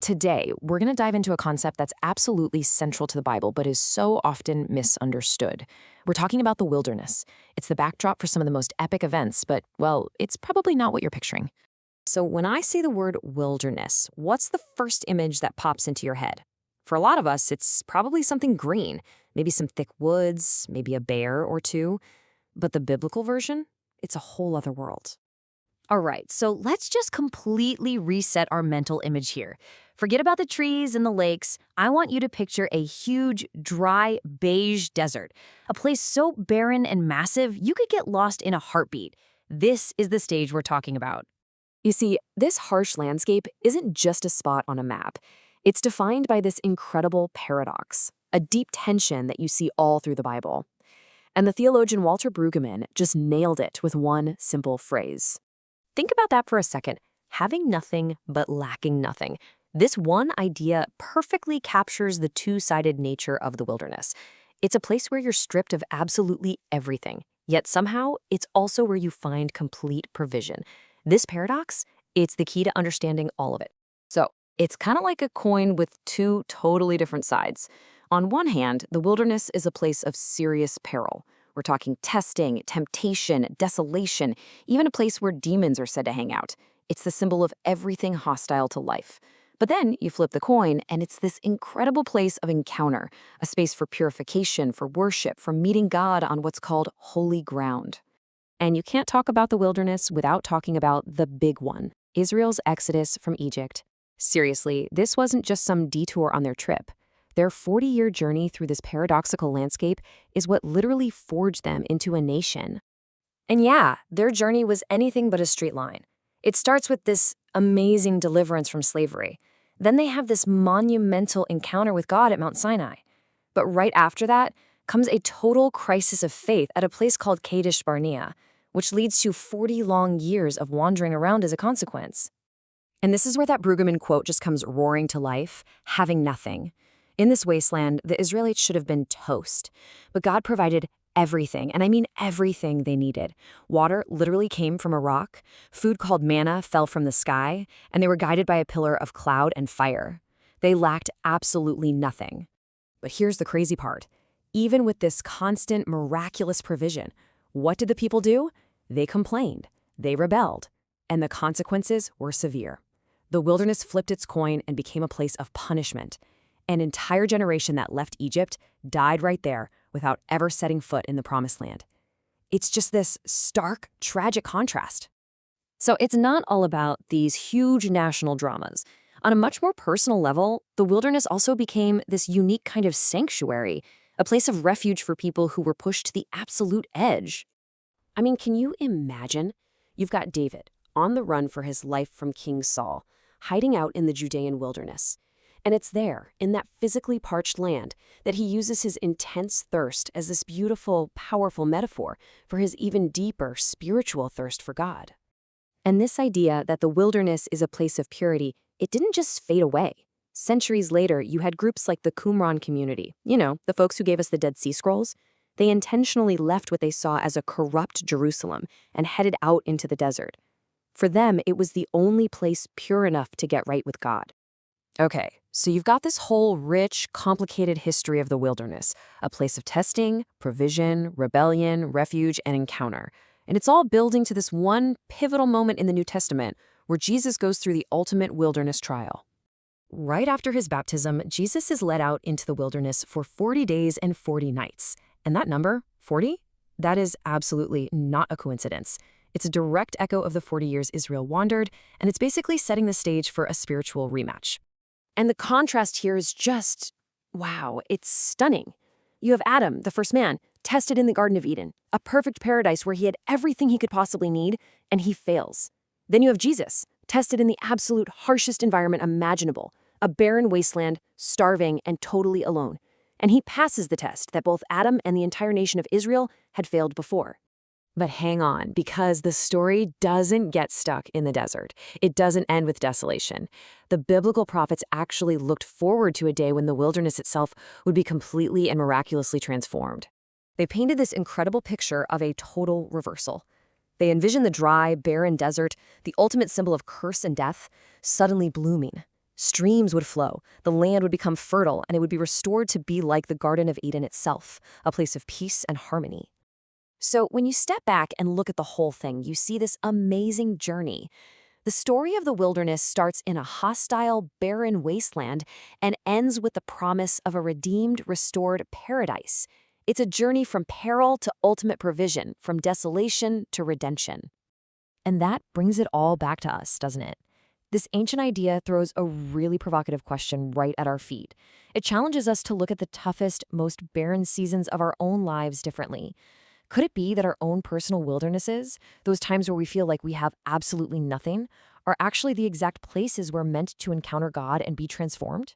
Today, we're going to dive into a concept that's absolutely central to the Bible, but is so often misunderstood. We're talking about the wilderness. It's the backdrop for some of the most epic events, but, well, it's probably not what you're picturing. So when I say the word wilderness, what's the first image that pops into your head? For a lot of us, it's probably something green, maybe some thick woods, maybe a bear or two. But the biblical version? It's a whole other world. All right, so let's just completely reset our mental image here. Forget about the trees and the lakes. I want you to picture a huge, dry, beige desert, a place so barren and massive you could get lost in a heartbeat. This is the stage we're talking about. You see, this harsh landscape isn't just a spot on a map. It's defined by this incredible paradox, a deep tension that you see all through the Bible. And the theologian Walter Brueggemann just nailed it with one simple phrase. Think about that for a second. Having nothing but lacking nothing. This one idea perfectly captures the two-sided nature of the wilderness. It's a place where you're stripped of absolutely everything, yet somehow it's also where you find complete provision. This paradox, it's the key to understanding all of it. So, it's kind of like a coin with two totally different sides. On one hand, the wilderness is a place of serious peril. We're talking testing, temptation, desolation, even a place where demons are said to hang out. It's the symbol of everything hostile to life. But then you flip the coin, and it's this incredible place of encounter, a space for purification, for worship, for meeting God on what's called holy ground. And you can't talk about the wilderness without talking about the big one, Israel's exodus from Egypt. Seriously, this wasn't just some detour on their trip. Their 40-year journey through this paradoxical landscape is what literally forged them into a nation. And yeah, their journey was anything but a straight line. It starts with this amazing deliverance from slavery. Then they have this monumental encounter with God at Mount Sinai. But right after that comes a total crisis of faith at a place called Kadesh Barnea, which leads to 40 long years of wandering around as a consequence. And this is where that Brueggemann quote just comes roaring to life, having nothing. In this wasteland, the Israelites should have been toast, but God provided everything, and I mean everything they needed. Water literally came from a rock, food called manna fell from the sky, and they were guided by a pillar of cloud and fire. They lacked absolutely nothing. But here's the crazy part. Even with this constant, miraculous provision, what did the people do? They complained, they rebelled, and the consequences were severe. The wilderness flipped its coin and became a place of punishment. An entire generation that left Egypt died right there without ever setting foot in the Promised Land. It's just this stark, tragic contrast. So it's not all about these huge national dramas. On a much more personal level, the wilderness also became this unique kind of sanctuary, a place of refuge for people who were pushed to the absolute edge. I mean, can you imagine? You've got David on the run for his life from King Saul, hiding out in the Judean wilderness. And it's there, in that physically parched land, that he uses his intense thirst as this beautiful, powerful metaphor for his even deeper spiritual thirst for God. And this idea that the wilderness is a place of purity, it didn't just fade away. Centuries later, you had groups like the Qumran community, the folks who gave us the Dead Sea Scrolls. They intentionally left what they saw as a corrupt Jerusalem and headed out into the desert. For them, it was the only place pure enough to get right with God. Okay, so you've got this whole rich, complicated history of the wilderness, a place of testing, provision, rebellion, refuge, and encounter. And it's all building to this one pivotal moment in the New Testament where Jesus goes through the ultimate wilderness trial. Right after his baptism, Jesus is led out into the wilderness for 40 days and 40 nights. And that number, 40, that is absolutely not a coincidence. It's a direct echo of the 40 years Israel wandered, and it's basically setting the stage for a spiritual rematch. And the contrast here is just, wow, it's stunning. You have Adam, the first man, tested in the Garden of Eden, a perfect paradise where he had everything he could possibly need, and he fails. Then you have Jesus, tested in the absolute harshest environment imaginable, a barren wasteland, starving, and totally alone. And he passes the test that both Adam and the entire nation of Israel had failed before. But hang on, because the story doesn't get stuck in the desert. It doesn't end with desolation. The biblical prophets actually looked forward to a day when the wilderness itself would be completely and miraculously transformed. They painted this incredible picture of a total reversal. They envisioned the dry, barren desert, the ultimate symbol of curse and death, suddenly blooming. Streams would flow, the land would become fertile, and it would be restored to be like the Garden of Eden itself, a place of peace and harmony. So, when you step back and look at the whole thing, you see this amazing journey. The story of the wilderness starts in a hostile, barren wasteland and ends with the promise of a redeemed, restored paradise. It's a journey from peril to ultimate provision, from desolation to redemption. And that brings it all back to us, doesn't it? This ancient idea throws a really provocative question right at our feet. It challenges us to look at the toughest, most barren seasons of our own lives differently. Could it be that our own personal wildernesses, those times where we feel like we have absolutely nothing, are actually the exact places we're meant to encounter God and be transformed?